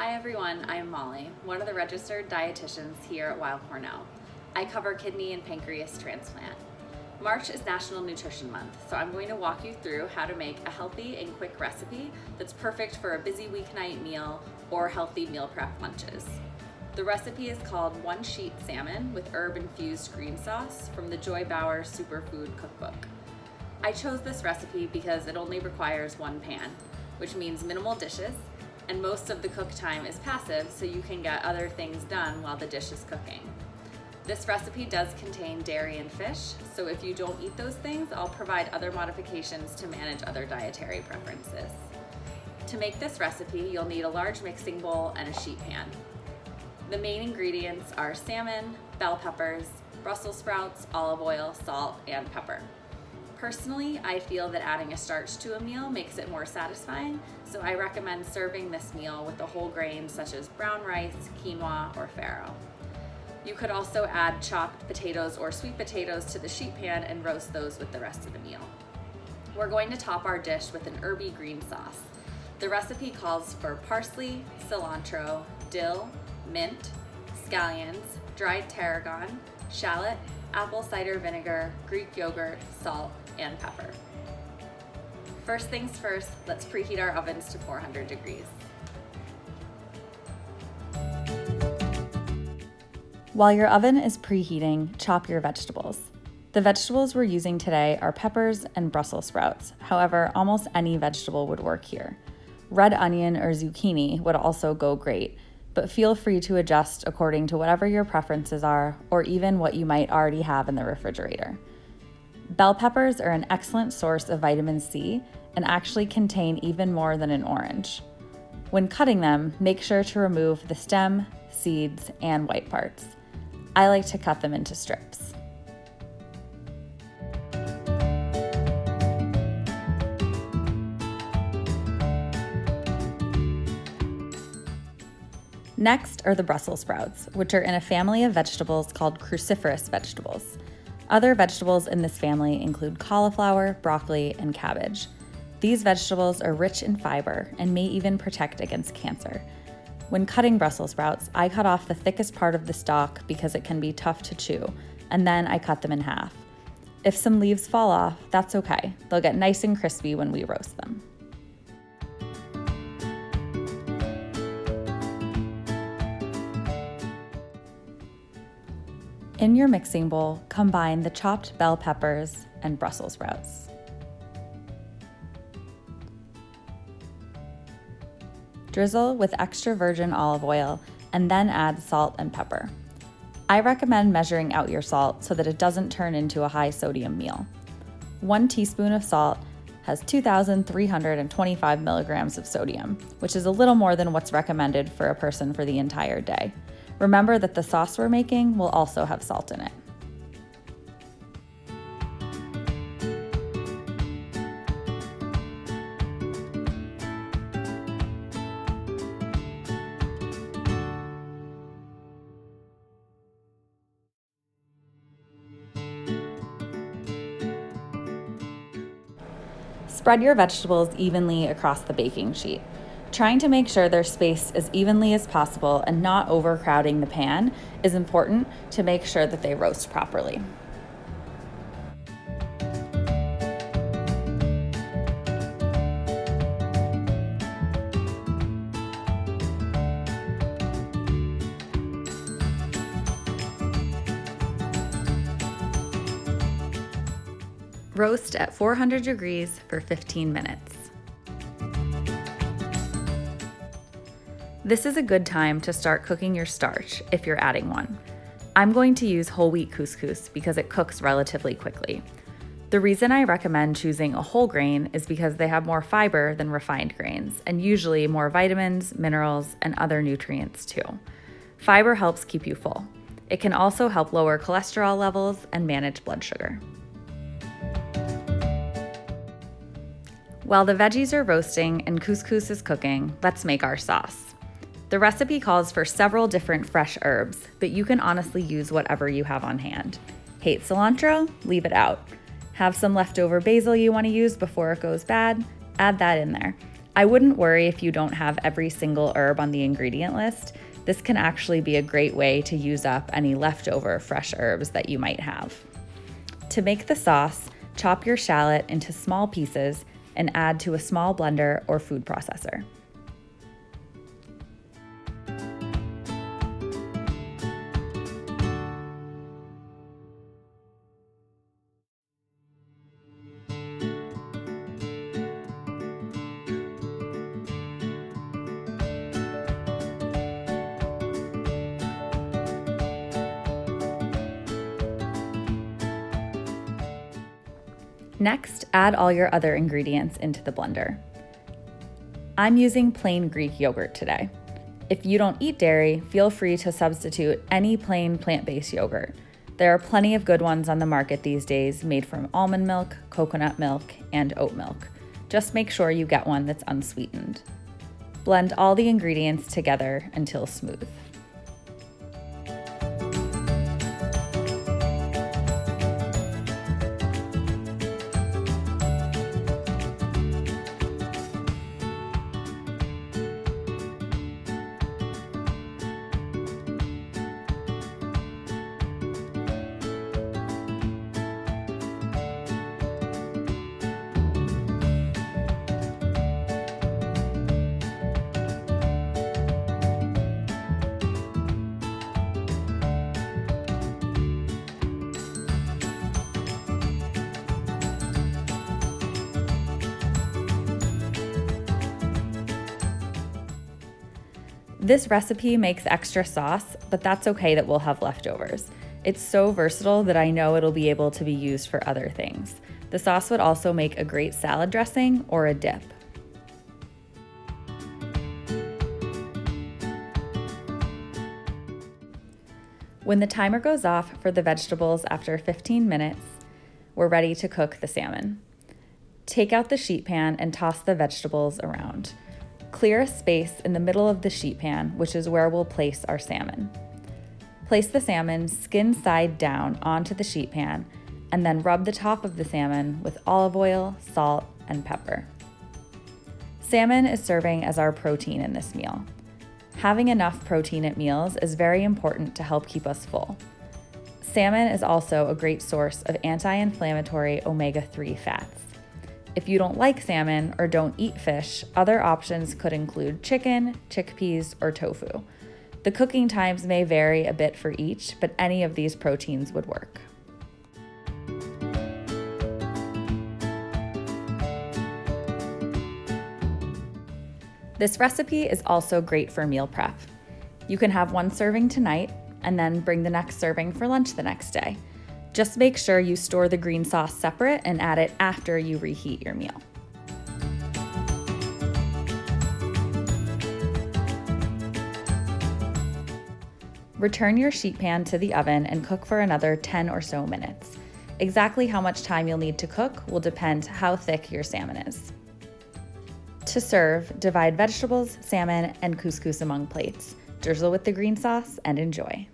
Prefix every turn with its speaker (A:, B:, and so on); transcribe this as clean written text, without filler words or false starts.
A: Hi everyone, I'm Molly, one of the registered dietitians here at Weill Cornell. I cover kidney and pancreas transplant. March is National Nutrition Month, so I'm going to walk you through how to make a healthy and quick recipe that's perfect for a busy weeknight meal or healthy meal prep lunches. The recipe is called One Sheet Salmon with Herb Infused Green Sauce from the Joy Bauer Superfood cookbook. I chose this recipe because it only requires one pan, which means minimal dishes, and most of the cook time is passive, so you can get other things done while the dish is cooking. This recipe does contain dairy and fish, so if you don't eat those things, I'll provide other modifications to manage other dietary preferences. To make this recipe, you'll need a large mixing bowl and a sheet pan. The main ingredients are salmon, bell peppers, Brussels sprouts, olive oil, salt, and pepper. Personally, I feel that adding a starch to a meal makes it more satisfying, so I recommend serving this meal with a whole grain such as brown rice, quinoa, or farro. You could also add chopped potatoes or sweet potatoes to the sheet pan and roast those with the rest of the meal. We're going to top our dish with an herby green sauce. The recipe calls for parsley, cilantro, dill, mint, scallions, dried tarragon, shallot, apple cider vinegar, Greek yogurt, salt, and pepper. First things first, let's preheat our ovens to 400 degrees.
B: While your oven is preheating, chop your vegetables. The vegetables we're using today are peppers and Brussels sprouts. However, almost any vegetable would work here. Red onion or zucchini would also go great, but feel free to adjust according to whatever your preferences are or even what you might already have in the refrigerator. Bell peppers are an excellent source of vitamin C and actually contain even more than an orange. When cutting them, make sure to remove the stem, seeds, and white parts. I like to cut them into strips. Next are the Brussels sprouts, which are in a family of vegetables called cruciferous vegetables. Other vegetables in this family include cauliflower, broccoli, and cabbage. These vegetables are rich in fiber and may even protect against cancer. When cutting Brussels sprouts, I cut off the thickest part of the stalk because it can be tough to chew, and then I cut them in half. If some leaves fall off, that's okay. They'll get nice and crispy when we roast them. In your mixing bowl, combine the chopped bell peppers and Brussels sprouts. Drizzle with extra virgin olive oil and then add salt and pepper. I recommend measuring out your salt so that it doesn't turn into a high sodium meal. 1 teaspoon of salt has 2,325 milligrams of sodium, which is a little more than what's recommended for a person for the entire day. Remember that the sauce we're making will also have salt in it. Spread your vegetables evenly across the baking sheet. Trying to make sure they're spaced as evenly as possible and not overcrowding the pan is important to make sure that they roast properly. Roast at 400 degrees for 15 minutes. This is a good time to start cooking your starch if you're adding one. I'm going to use whole wheat couscous because it cooks relatively quickly. The reason I recommend choosing a whole grain is because they have more fiber than refined grains and usually more vitamins, minerals, and other nutrients too. Fiber helps keep you full. It can also help lower cholesterol levels and manage blood sugar. While the veggies are roasting and couscous is cooking, let's make our sauce. The recipe calls for several different fresh herbs, but you can honestly use whatever you have on hand. Hate cilantro? Leave it out. Have some leftover basil you want to use before it goes bad? Add that in there. I wouldn't worry if you don't have every single herb on the ingredient list. This can actually be a great way to use up any leftover fresh herbs that you might have. To make the sauce, chop your shallot into small pieces and add to a small blender or food processor. Next, add all your other ingredients into the blender. I'm using plain Greek yogurt today. If you don't eat dairy, feel free to substitute any plain plant-based yogurt. There are plenty of good ones on the market these days made from almond milk, coconut milk, and oat milk. Just make sure you get one that's unsweetened. Blend all the ingredients together until smooth. This recipe makes extra sauce, but that's okay that we'll have leftovers. It's so versatile that I know it'll be able to be used for other things. The sauce would also make a great salad dressing or a dip. When the timer goes off for the vegetables after 15 minutes, we're ready to cook the salmon. Take out the sheet pan and toss the vegetables around. Clear a space in the middle of the sheet pan, which is where we'll place our salmon. Place the salmon skin side down onto the sheet pan, and then rub the top of the salmon with olive oil, salt, and pepper. Salmon is serving as our protein in this meal. Having enough protein at meals is very important to help keep us full. Salmon is also a great source of anti-inflammatory omega-3 fats. If you don't like salmon or don't eat fish, other options could include chicken, chickpeas, or tofu. The cooking times may vary a bit for each, but any of these proteins would work. This recipe is also great for meal prep. You can have one serving tonight and then bring the next serving for lunch the next day. Just make sure you store the green sauce separate and add it after you reheat your meal. Return your sheet pan to the oven and cook for another 10 or so minutes. Exactly how much time you'll need to cook will depend how thick your salmon is. To serve, divide vegetables, salmon, and couscous among plates. Drizzle with the green sauce and enjoy.